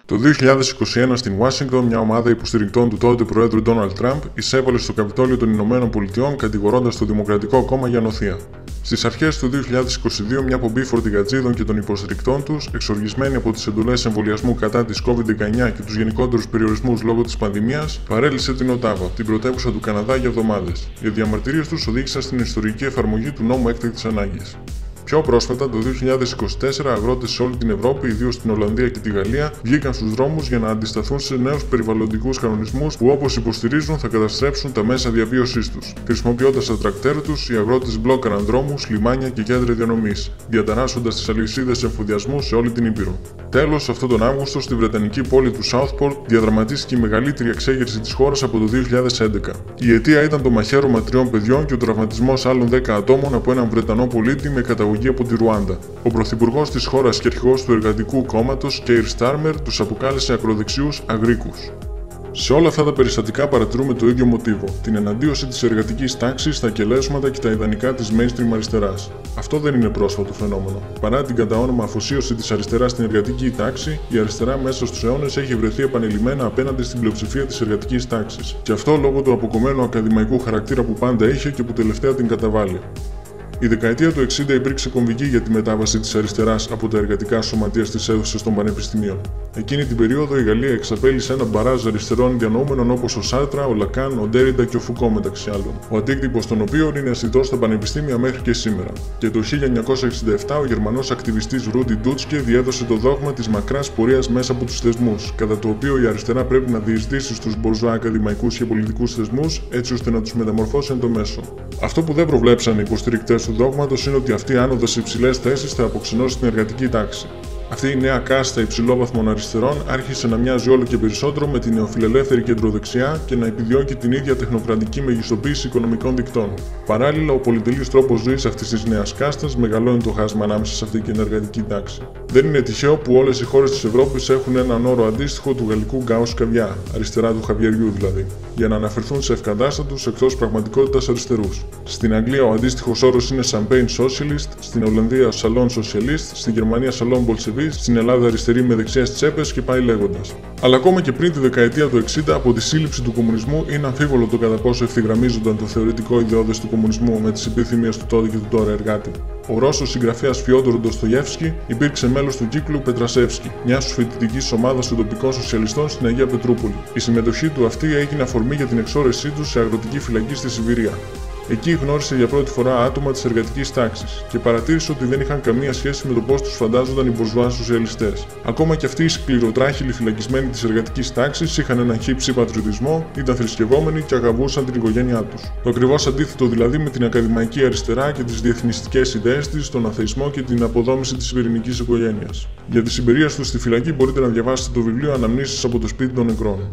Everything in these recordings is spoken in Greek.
Το 2021 στην Ουάσιγκτον, μια ομάδα υποστηρικτών του τότε Προέδρου Ντόναλντ Τραμπ εισέβαλε στο Καπιτόλιο των Ηνωμένων Πολιτειών κατηγορώντας το Δημοκρατικό Κόμμα για νοθεία. Στις αρχές του 2022, μια πομπή φορτηγατζίδων και των υποστηρικτών τους, εξοργισμένοι από τις εντολές εμβολιασμού κατά της COVID-19 και τους γενικότερους περιορισμούς λόγω της πανδημίας, παρέλυσε την Οτάβα, την πρωτεύουσα του Καναδά, για εβδομάδες. Οι διαμαρτυρίες τους οδήγησαν στην ιστορική εφαρμογή του νόμου έκτακτης ανάγκης. Πιο πρόσφατα, το 2024, αγρότες σε όλη την Ευρώπη, ιδίως στην Ολλανδία και τη Γαλλία, βγήκαν στους δρόμους για να αντισταθούν σε νέους περιβαλλοντικούς κανονισμούς που, όπως υποστηρίζουν, θα καταστρέψουν τα μέσα διαβίωσής τους. Χρησιμοποιώντας τα τρακτέρ τους, οι αγρότες μπλόκαραν δρόμους, λιμάνια και κέντρα διανομής, διαταράσσοντας τις αλυσίδες εφοδιασμού σε όλη την Ήπειρο. Τέλος, αυτόν τον Αύγουστο, στη βρετανική πόλη του Southport, διαδραματίστηκε η μεγαλύτερη εξέγερση της χώρας από το 2011. Η αιτία ήταν το μαχαίρωμα 3 παιδιών και ο τραυματισμός άλλων 10 ατόμων από έναν Βρετανό πολίτη με καταγωγή από τη Ρουάντα. Ο πρωθυπουργός της χώρας και αρχηγός του Εργατικού Κόμματος, Κέιρ Στάρμερ, τους αποκάλεσε ακροδεξιούς αγρίκους. Σε όλα αυτά τα περιστατικά παρατηρούμε το ίδιο μοτίβο: την εναντίωση της εργατικής τάξης στα κελέσματα και τα ιδανικά της mainstream αριστεράς. Αυτό δεν είναι πρόσφατο φαινόμενο. Παρά την κατά όνομα αφοσίωση της αριστεράς στην εργατική τάξη, η αριστερά μέσα στους αιώνες έχει βρεθεί επανειλημμένα απέναντι στην πλειοψηφία της εργατικής τάξης. Και αυτό λόγω του αποκομμένου ακαδημαϊκού χαρακτήρα που πάντα είχε και που τελευταία την καταβάλει. Η δεκαετία του 60 υπήρξε κομβική για τη μετάβαση της αριστεράς από τα εργατικά σωματεία στις αίθουσες των πανεπιστημίων. Εκείνη την περίοδο η Γαλλία εξαπέλυσε ένα μπαράζ αριστερών διανοούμενων όπως ο Σάρτρα, ο Λακάν, ο Ντέριντα και ο Φουκό μεταξύ άλλων, ο αντίκτυπος των οποίων είναι αισθητός στα πανεπιστήμια μέχρι και σήμερα. Και το 1967 ο Γερμανός ακτιβιστής Ρούντι Ντούτσκε διέδωσε το δόγμα της μακράς πορείας μέσα από τους θεσμούς, κατά το οποίο η αριστερά πρέπει να διεισδύσει στους μπορζουά ακαδημαϊκούς και πολιτικούς θεσμούς έτσι ώστε να τους μεταμορφώσει εν το μέσο. Αυτό που δεν προβλέψαν οι υποστηρικτές του δόγματος είναι ότι αυτή η άνοδος σε υψηλές θέσεις θα αποξενώσει την εργατική τάξη. Αυτή η νέα κάστα υψηλόβαθμων αριστερών άρχισε να μοιάζει όλο και περισσότερο με την νεοφιλελεύθερη κεντροδεξιά και να επιδιώκει την ίδια τεχνοκρατική μεγιστοποίηση οικονομικών δικτών. Παράλληλα, ο πολυτελής τρόπος ζωής αυτής της νέας κάστας μεγαλώνει το χάσμα ανάμεσα σε αυτή την εργατική τάξη. Δεν είναι τυχαίο που όλες οι χώρες της Ευρώπης έχουν έναν όρο αντίστοιχο του γαλλικού γκάους καβιά, αριστερά του χαβιεριού δηλαδή, για να αναφερθούν σε ευκατάστατους εκτός πραγματικότητας αριστερούς. Στην Αγγλία ο αντίστοιχος όρος είναι Champagne Socialist, στην Ολλανδία Salon Socialist, στη Γερμανία Salon Bolshevik, στην Ελλάδα αριστερή με δεξιές τσέπες και πάει λέγοντας. Αλλά ακόμα και πριν τη δεκαετία του 60, από τη σύλληψη του κομμουνισμού, είναι αμφίβολο το κατά πόσο ευθυγραμμίζονταν το θεωρητικό ιδεώδες του κομμουνισμού με τις επιθυμίες του τότε και του τώρα εργάτη. Ο Ρώσος συγγραφέας Φιόντορ Ντοστογεύσκι υπήρξε μέλος του κύκλου Πετρασεύσκι, μιας φοιτητικής ομάδας των τοπικών σοσιαλιστών στην Αγία Πετρούπολη. Η συμμετοχή του αυτή έγινε αφορμή για την εξόρεσή του σε αγροτική φυλακή στη Σιβηρία. Εκεί γνώρισε για πρώτη φορά άτομα της εργατικής τάξης και παρατήρησε ότι δεν είχαν καμία σχέση με το πώς τους φαντάζονταν οι μπουρζουά σοσιαλιστές. Ακόμα και αυτοί οι σκληροτράχυλοι φυλακισμένοι της εργατικής τάξης είχαν έναν χύψη πατριωτισμό, ήταν θρησκευόμενοι και αγαβούσαν την οικογένειά τους. Το ακριβώς αντίθετο δηλαδή με την ακαδημαϊκή αριστερά και τις διεθνιστικές ιδέες της, τον αθεισμό και την αποδόμηση της πυρηνικής οικογένειας. Για τις εμπειρίες του στη φυλακή μπορείτε να διαβάσετε το βιβλίο Αναμνήσεις από το σπίτι των νεκρών.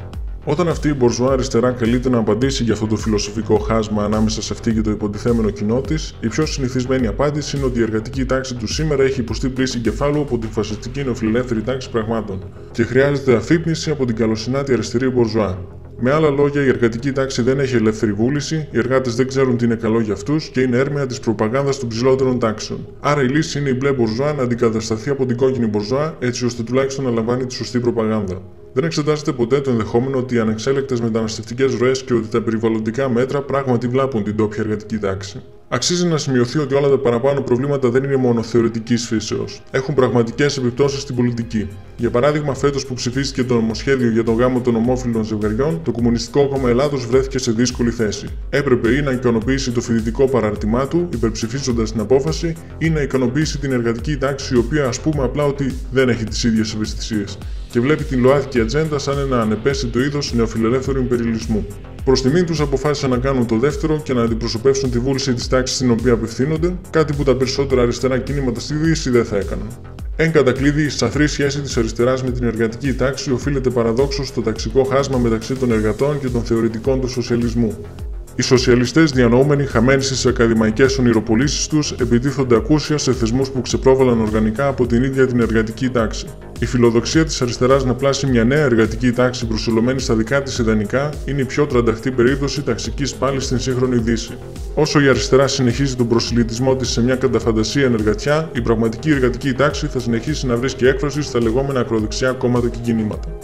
Όταν αυτή η μπορζουά αριστερά καλείται να απαντήσει για αυτό το φιλοσοφικό χάσμα ανάμεσα σε αυτή και το υποτιθέμενο κοινό της, η πιο συνηθισμένη απάντηση είναι ότι η εργατική τάξη του σήμερα έχει υποστεί πλήση εγκεφάλου από την φασιστική νεοφιλελεύθερη τάξη πραγμάτων και χρειάζεται αφύπνιση από την καλοσυνάτη αριστερή μπορζουά. Με άλλα λόγια, η εργατική τάξη δεν έχει ελεύθερη βούληση, οι εργάτες δεν ξέρουν τι είναι καλό για αυτούς και είναι έρμεα της προπαγάνδας των ψηλότερων τάξεων. Άρα η λύση είναι η μπλε μπορζουά να αντικατασταθεί από την κόκκινη μπορζουά, έτσι ώστε τουλάχιστον να λαμβάνει τη σωστή προπαγάνδα. Δεν εξετάζεται ποτέ το ενδεχόμενο ότι οι ανεξέλεκτες μεταναστευτικές ροές και ότι τα περιβαλλοντικά μέτρα πράγματι βλάπτουν την ντόπια εργατική τάξη. Αξίζει να σημειωθεί ότι όλα τα παραπάνω προβλήματα δεν είναι μόνο θεωρητικής φύσεως. Έχουν πραγματικές επιπτώσεις στην πολιτική. Για παράδειγμα, φέτος που ψηφίστηκε το νομοσχέδιο για τον γάμο των ομόφυλων ζευγαριών, το Κομμουνιστικό Κόμμα Ελλάδος βρέθηκε σε δύσκολη θέση. Έπρεπε ή να ικανοποιήσει το φοιτητικό παράρτημά του, υπερψηφίζοντας την απόφαση, ή να ικανοποιήσει την εργατική τάξη, η οποία ας πούμε απλά ότι δεν έχει τις ίδιες ευαισθησίες και βλέπει την ΛΟΑΤΚΙ ατζέντα σαν ένα ανεπαίσθητο είδος νεοφιλελεύθερου ιμπεριαλισμού. Προς τιμήν τους αποφάσισαν να κάνουν το δεύτερο και να αντιπροσωπεύσουν τη βούληση της τάξης στην οποία απευθύνονται, κάτι που τα περισσότερα αριστερά κινήματα στη Δύση δεν θα έκαναν. Εν κατακλείδη, η σαφρή σχέση της αριστεράς με την εργατική τάξη οφείλεται παραδόξως στο ταξικό χάσμα μεταξύ των εργατών και των θεωρητικών του σοσιαλισμού. Οι σοσιαλιστές, διανοούμενοι χαμένοι στις ακαδημαϊκές ονειροπολίσεις τους, επιτίθονται ακούσια σε θεσμούς που ξεπρόβαλαν οργανικά από την ίδια την εργατική τάξη. Η φιλοδοξία της αριστεράς να πλάσει μια νέα εργατική τάξη προσιλωμένη στα δικά της ιδανικά είναι η πιο τρανταχτή περίπτωση ταξικής πάλης στην σύγχρονη Δύση. Όσο η αριστερά συνεχίζει τον προσιλητισμό της σε μια καταφαντασία ενεργατιά, η πραγματική εργατική τάξη θα συνεχίσει να βρίσκει έκφραση στα λεγόμενα ακροδεξιά κόμματα και κινήματα.